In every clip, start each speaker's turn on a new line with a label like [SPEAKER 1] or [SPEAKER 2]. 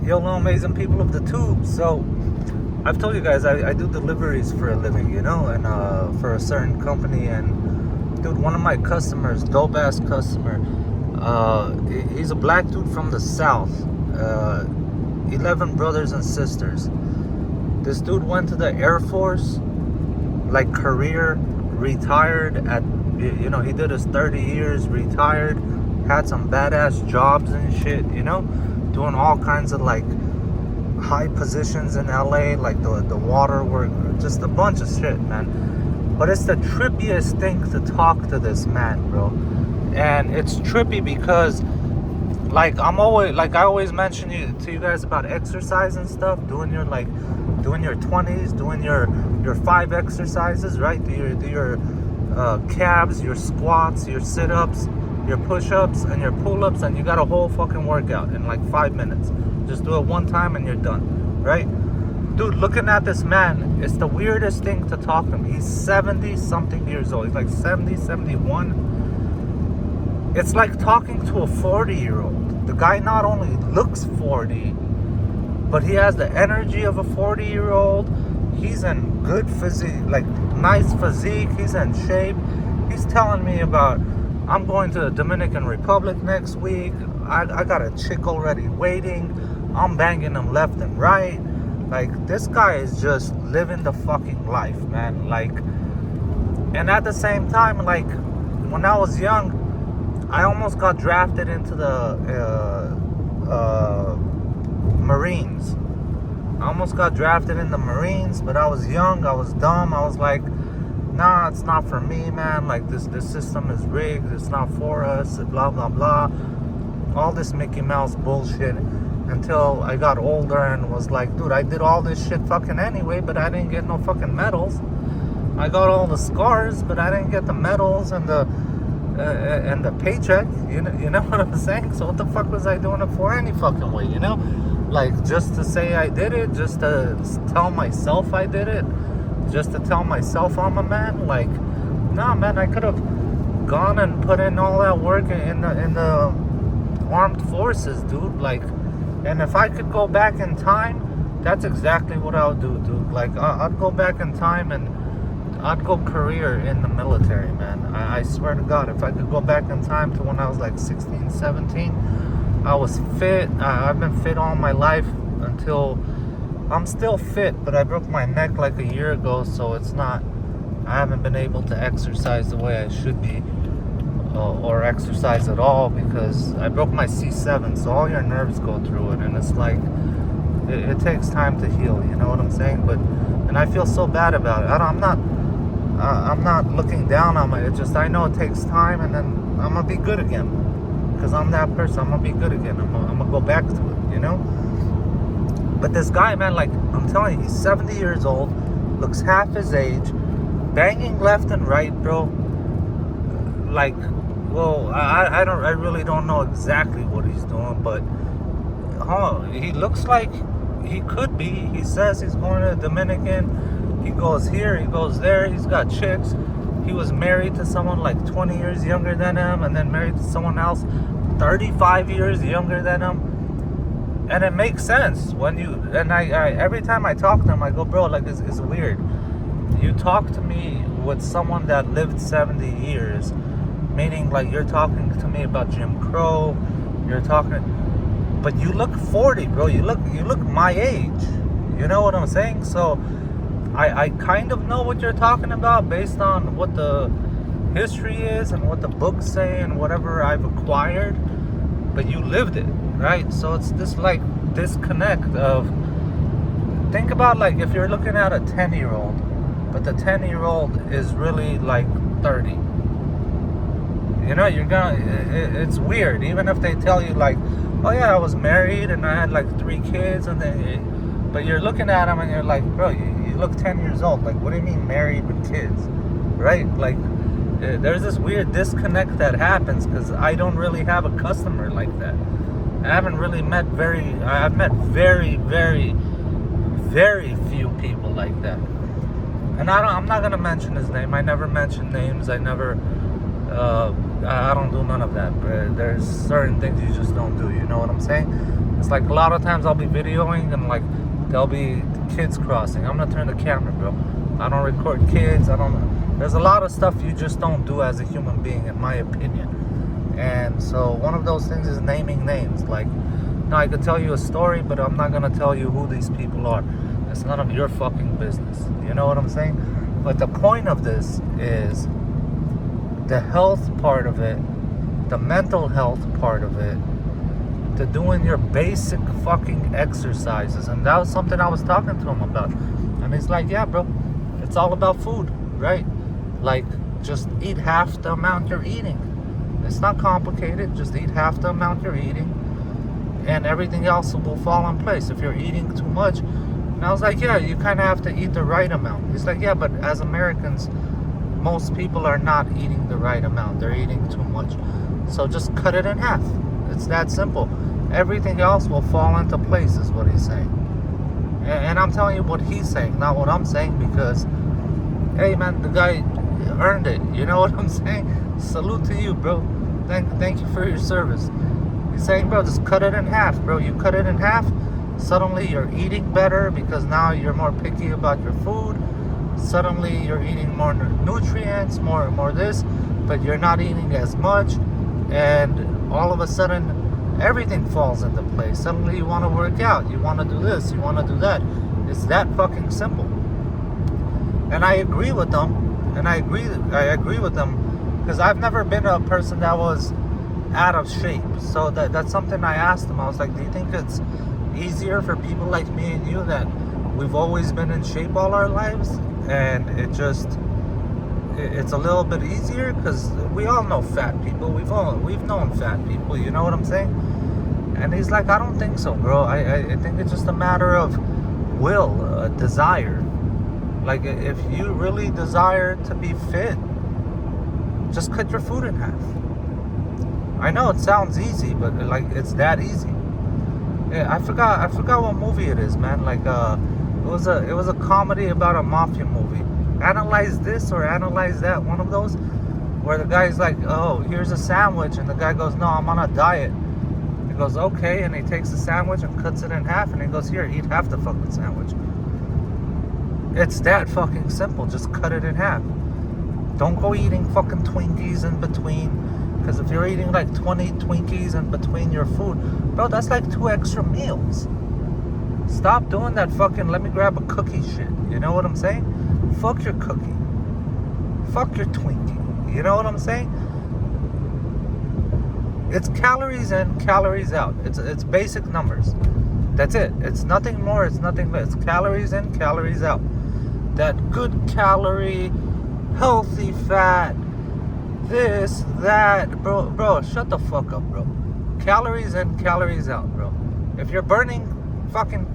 [SPEAKER 1] Yo, hello, amazing people of the tube. So, I've told you guys I do deliveries for a living, you know, and for a certain company. And dude, one of my customers, dope ass customer, he's a black dude from the south. 11 brothers and sisters. This dude went to the Air Force, like career, retired at, you know, he did his 30 years, retired, had some badass jobs and shit, you know, doing all kinds of like high positions in LA, like the water work, just a bunch of shit, man. But it's the trippiest thing to talk to this man, bro. And it's trippy because like I always mention to you guys about exercise and stuff, doing your 20s, doing your 5 exercises, right? Do your calves, your squats, your sit-ups, your push-ups, and your pull-ups, and you got a whole fucking workout in like 5 minutes. Just do it one time and you're done, right? Dude, looking at this man, it's the weirdest thing to talk to him. He's 70 something years old. He's like 70, 71. It's like talking to a 40-year-old. The guy not only looks 40, but he has the energy of a 40-year-old. He's in good physique, like nice physique. He's in shape. He's telling me about, I'm going to the Dominican Republic next week. I got a chick already waiting. I'm banging them left and right. Like, this guy is just living the fucking life, man. Like, and at the same time, like, when I was young, I almost got drafted into the Marines. I almost got drafted in the Marines, but I was young, I was dumb. I was like, nah, it's not for me, man. Like, this system is rigged. It's not for us, blah, blah, blah. All this Mickey Mouse bullshit. Until I got older and was like, dude, I did all this shit fucking anyway, but I didn't get no fucking medals. I got all the scars, but I didn't get the medals and the paycheck. You know what I'm saying? So what the fuck was I doing it for any fucking way, you know? Like, just to say I did it, just to tell myself I did it, just to tell myself I'm a man. Like, nah, man, I could have gone and put in all that work in the armed forces, dude. Like, and if I could go back in time, that's exactly what I would do, dude. Like, I'd go back in time and I'd go career in the military, man. I swear to God, if I could go back in time to when I was like 16, 17, I was fit. I've been fit all my life until I'm still fit, but I broke my neck like a year ago, so it's not, I haven't been able to exercise the way I should be, or exercise at all, because I broke my C7, so all your nerves go through it, and it's like, it takes time to heal, you know what I'm saying? But, and I feel so bad about it. I'm not looking down on it. It's just, I know it takes time, and then I'm gonna be good again, because I'm that person. I'm gonna be good again. I'm gonna go back to it, you know? But this guy, man, like, I'm telling you, he's 70 years old, looks half his age, banging left and right, bro. Like, well, I really don't know exactly what he's doing, but he looks like he could be. He says he's going to the Dominican. He goes here, he goes there. He's got chicks. He was married to someone like 20 years younger than him, and then married to someone else 35 years younger than him. And it makes sense when you, and I every time I talk to him, I go, bro, like, it's weird. You talk to me with someone that lived 70 years, meaning like you're talking to me about Jim Crow, you're talking, but you look 40, bro. You look my age. You know what I'm saying? So I kind of know what you're talking about based on what the history is and what the books say and whatever I've acquired, but you lived it, right? So it's this like disconnect of, think about like if you're looking at a 10-year-old, but the 10-year-old is really like 30. You know, it's weird. Even if they tell you like, oh yeah, I was married and I had like 3 kids, and then, but you're looking at them and you're like, bro, you look 10 years old. Like, what do you mean married with kids, right? Like, there's this weird disconnect that happens because I don't really have a customer like that. I've met very, very, very few people like that. And I'm not gonna mention his name. I never mention names. I never I don't do none of that. But there's certain things you just don't do. You know what I'm saying? It's like a lot of times I'll be videoing and like there'll be kids crossing. I'm gonna turn the camera, bro. I don't record kids. I don't. There's a lot of stuff you just don't do as a human being, in my opinion. And so one of those things is naming names. Like, no, I could tell you a story, but I'm not gonna tell you who these people are. It's none of your fucking business. You know what I'm saying? But the point of this is the health part of it, the mental health part of it, to doing your basic fucking exercises. And that was something I was talking to him about. And he's like, yeah, bro, it's all about food, right? Like, just eat half the amount you're eating. It's not complicated. Just eat half the amount you're eating, and everything else will fall in place. If you're eating too much, and I was like, yeah, you kind of have to eat the right amount. He's like, yeah, but as Americans, most people are not eating the right amount. They're eating too much. So just cut it in half. It's that simple. Everything else will fall into place, is what he's saying. And I'm telling you what he's saying, not what I'm saying, because, hey, man, the guy earned it. You know what I'm saying? Salute to you, bro. Thank you for your service. He's saying, bro, just cut it in half, bro. You cut it in half, suddenly you're eating better because now you're more picky about your food. Suddenly you're eating more nutrients, more this, but you're not eating as much, and all of a sudden everything falls into place. Suddenly you want to work out, you want to do this, you want to do that. It's that fucking simple. And I agree with them, and I agree with them, because I've never been a person that was out of shape. So that's something I asked him. I was like, do you think it's easier for people like me and you that we've always been in shape all our lives, and it's a little bit easier? Because we all know fat people. We've known fat people. You know what I'm saying? And he's like, I don't think so, bro. I think it's just a matter of will, desire. Like, if you really desire to be fit, just cut your food in half. I know it sounds easy, but like, it's that easy. Yeah, I forgot what movie it is, man. Like, it was a comedy about a mafia movie. Analyze This or Analyze That, one of those, where the guy's like, oh, here's a sandwich, and the guy goes, no, I'm on a diet. He goes, okay, and he takes the sandwich and cuts it in half, and he goes, here, eat half the fucking sandwich. It's that fucking simple. Just cut it in half. Don't go eating fucking Twinkies in between, because if you're eating like 20 Twinkies in between your food, bro, that's like 2 extra meals. Stop doing that fucking let me grab a cookie shit. You know what I'm saying? Fuck your cookie. Fuck your Twinkie. You know what I'm saying? It's calories in, calories out. It's basic numbers. That's it. It's nothing more, it's nothing less. Calories in, calories out. That good calorie, healthy fat, this, that, bro, shut the fuck up, bro. Calories in, calories out, bro. If you're burning fucking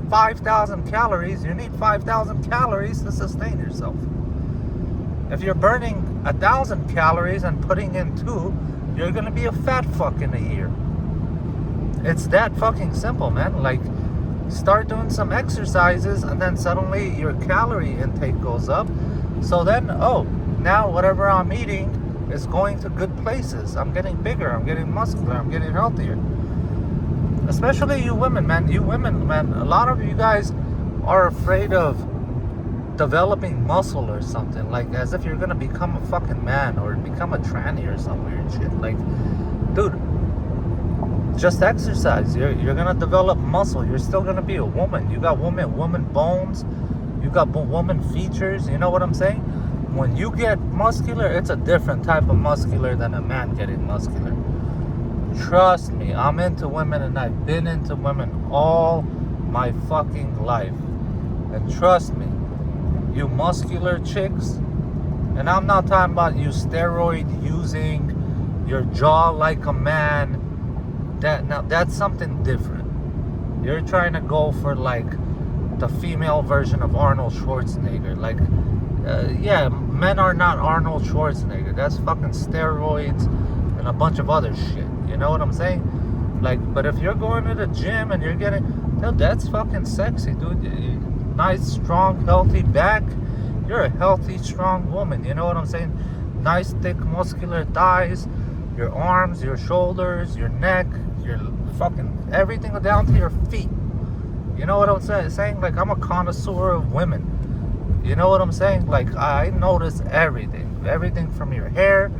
[SPEAKER 1] 5,000 calories, you need 5,000 calories to sustain yourself. If you're burning 1,000 calories and putting in 2, you're gonna be a fat fuck in a year. It's that fucking simple, man. Like, start doing some exercises, and then suddenly your calorie intake goes up. So then, oh, now whatever I'm eating is going to good places. I'm getting bigger, I'm getting muscular, I'm getting healthier. Especially you women, man. You women, man, a lot of you guys are afraid of developing muscle or something. Like, as if you're gonna become a fucking man or become a tranny or some weird shit. Like, dude, just exercise. You're gonna develop muscle. You're still gonna be a woman. You got woman bones. You got woman features. You know what I'm saying? When you get muscular, it's a different type of muscular than a man getting muscular. Trust me, I'm into women, and I've been into women all my fucking life. And trust me, you muscular chicks, and I'm not talking about you steroid using, your jaw like a man. Now that's something different. You're trying to go for like the female version of Arnold Schwarzenegger. Like, yeah, men are not Arnold Schwarzenegger. That's fucking steroids and a bunch of other shit. You know what I'm saying? Like, but if you're going to the gym and you're getting, no, that's fucking sexy, dude. Nice, strong, healthy back. You're a healthy, strong woman. You know what I'm saying? nice, thick, muscular thighs, your arms, your shoulders, your neck, your fucking everything down to your feet. You know what I'm saying? Like, I'm a connoisseur of women. You know what I'm saying? Like, I notice everything. Everything from your hair,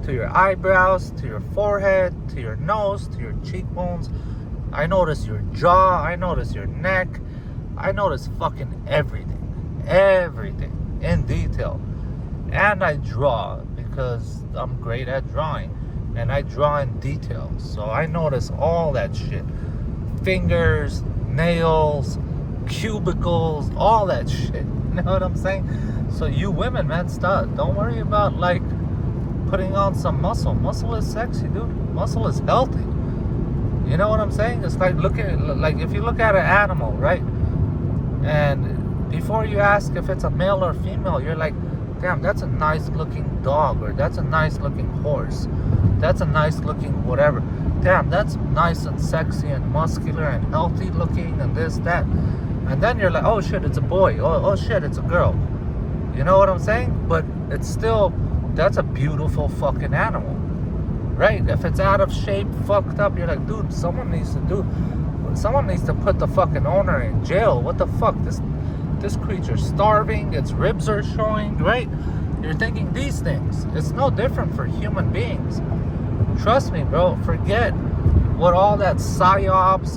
[SPEAKER 1] to your eyebrows, to your forehead, to your nose, to your cheekbones. I notice your jaw. I notice your neck. I notice fucking everything. Everything. In detail. And I draw, because I'm great at drawing. And I draw in detail. So I notice all that shit. Fingers, nails, cubicles, all that shit. You know what I'm saying? So you women, man, stop. Don't worry about, like, putting on some muscle. Muscle is sexy, dude. Muscle is healthy. You know what I'm saying? It's like like if you look at an animal, right? And before you ask if it's a male or female, you're like, damn, that's a nice looking dog, or that's a nice looking horse. That's a nice looking whatever. Damn, that's nice and sexy and muscular and healthy looking and this, that. And then you're like, oh shit, it's a boy. Oh shit, it's a girl. You know what I'm saying? But it's still, that's a beautiful fucking animal. Right? If it's out of shape, fucked up, you're like, dude, someone needs to put the fucking owner in jail. What the fuck? This creature's starving, its ribs are showing, right? You're thinking these things. It's no different for human beings. Trust me, bro. Forget what all that psyops,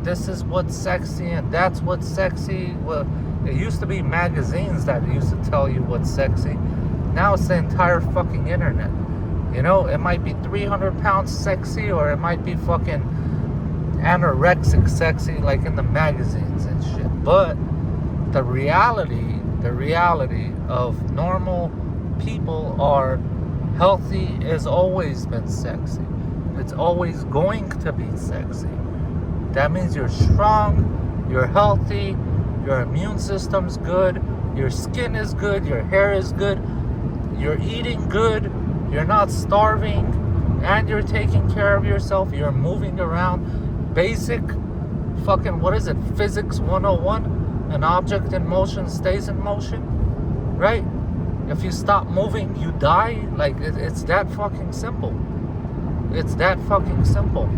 [SPEAKER 1] this is what's sexy and that's what's sexy. Well, it used to be magazines that used to tell you what's sexy. Now it's the entire fucking internet. You know, it might be 300 pounds sexy, or it might be fucking anorexic sexy, like in the magazines and shit. But the reality of normal people are healthy has always been sexy. It's always going to be sexy. That means you're strong, you're healthy, your immune system's good, your skin is good, your hair is good, you're eating good, you're not starving, and you're taking care of yourself, you're moving around. Basic fucking, what is it, physics 101? An object in motion stays in motion, right? If you stop moving, you die. Like, it's that fucking simple. It's that fucking simple.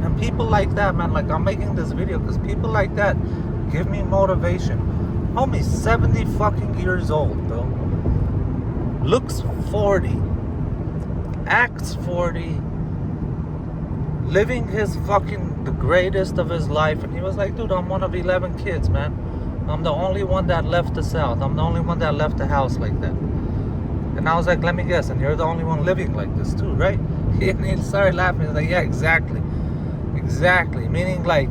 [SPEAKER 1] And people like that, man, like, I'm making this video because people like that give me motivation. Homie, 70 fucking years old, bro. Looks 40. Acts 40. Living his fucking, the greatest of his life. And he was like, dude, I'm one of 11 kids, man. I'm the only one that left the South. I'm the only one that left the house like that. And I was like, let me guess, and you're the only one living like this too, right? And he started laughing. He's like, yeah, exactly. Exactly. Meaning, like,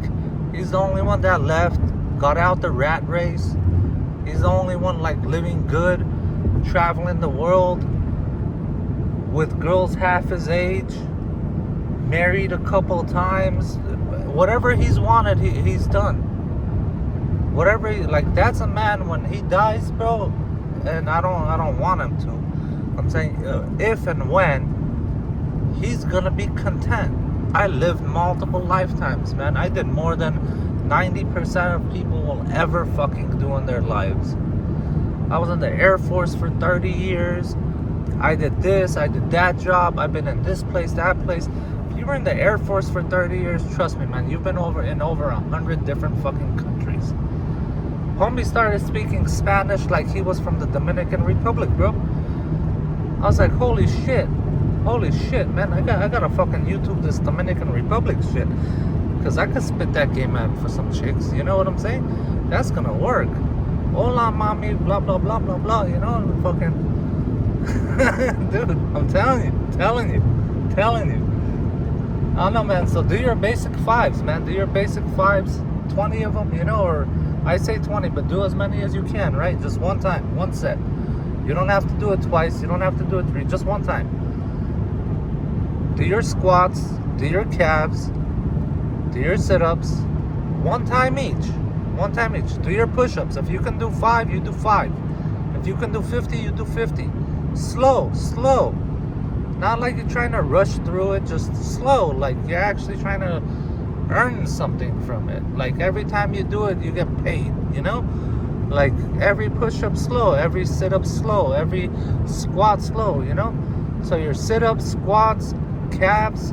[SPEAKER 1] he's the only one that left, got out the rat race. He's the only one, like, living good, traveling the world with girls half his age, married a couple times. Whatever he's wanted, he's done. Whatever, like, that's a man when he dies, bro. And I don't want him to. I'm saying, if and when, he's gonna be content. I lived multiple lifetimes, man. I did more than 90% of people will ever fucking do in their lives. I was in the Air Force for 30 years. I did this, I did that job. I've been in this place, that place. If you were in the Air Force for 30 years, trust me, man, you've been in over 100 different fucking countries. Homie started speaking Spanish like he was from the Dominican Republic, bro. I was like, holy shit, man. I gotta fucking YouTube this Dominican Republic shit, because I could spit that game out for some chicks. You know what I'm saying? That's gonna work. Hola, mami, blah blah blah blah blah. You know, fucking dude. I'm telling you. I don't know, man. So do your basic fives, man. Do your basic fives, 20 of them, you know, or I say 20, but do as many as you can, right? Just one time, one set. You don't have to do it twice. You don't have to do it three. Just one time. Do your squats. Do your calves. Do your sit-ups. One time each. Do your push-ups. If you can do 5, you do 5. If you can do 50, you do 50. Slow. Not like you're trying to rush through it. Just slow. Like you're actually trying to earn something from it. Like every time you do it, you get paid, you know? Like every push-up slow, every sit-up slow, every squat slow, you know? So your sit-ups, squats, calves,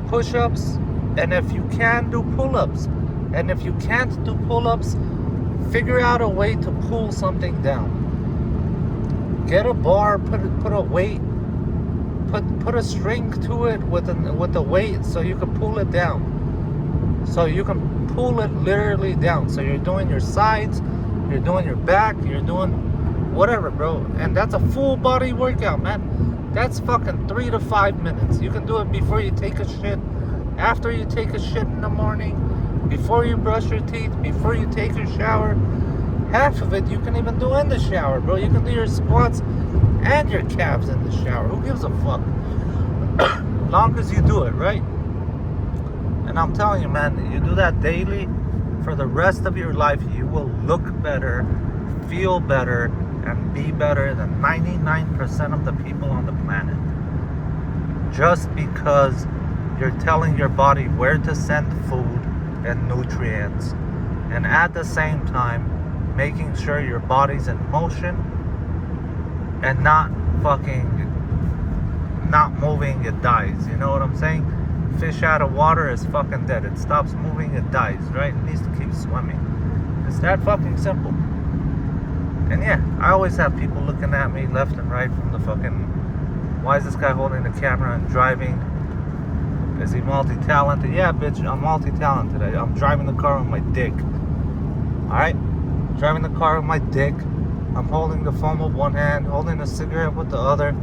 [SPEAKER 1] push-ups, and if you can, do pull-ups. And if you can't do pull-ups, figure out a way to pull something down. Get a bar, put a weight, put a string to it with the weight so you can pull it down. So you can pull it literally down. So you're doing your sides, you're doing your back, you're doing whatever, bro. And that's a full body workout, man. That's fucking 3 to 5 minutes. You can do it before you take a shit, after you take a shit in the morning, before you brush your teeth, before you take your shower. Half of it you can even do in the shower, bro. You can do your squats and your calves in the shower. Who gives a fuck? Long as you do it, right? And I'm telling you, man, you do that daily, for the rest of your life, you will look better, feel better, and be better than 99% of the people on the planet. Just because you're telling your body where to send food and nutrients, and at the same time making sure your body's in motion and not moving, it dies. You know what I'm saying? Fish out of water is fucking dead. It stops moving, it dies, right? It needs to keep swimming. It's that fucking simple. And yeah, I always have people looking at me left and right from the fucking, why is this guy holding the camera and driving? Is he multi-talented? Yeah, bitch, I'm multi-talented. I'm driving the car with my dick. Alright? Driving the car with my dick. I'm holding the phone with one hand, holding a cigarette with the other,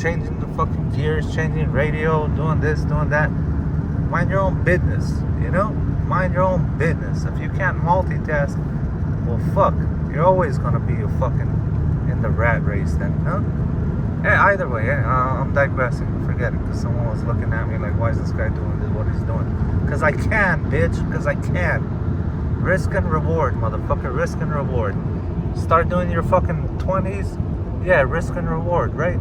[SPEAKER 1] changing the fucking gears, changing radio, doing this, doing that. Mind your own business, you know? Mind your own business. If you can't multitask, well, fuck. You're always gonna be a fucking in the rat race then, huh? Hey, either way, I'm digressing. Forget it, because someone was looking at me like, why is this guy doing this, what he's doing? Because I can, bitch. Because I can. Risk and reward, motherfucker. Risk and reward. Start doing your fucking 20s. Yeah, risk and reward, right?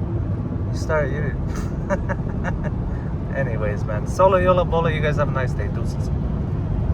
[SPEAKER 1] Anyways, man. Solo, YOLO, BOLO. You guys have a nice day. Deuces.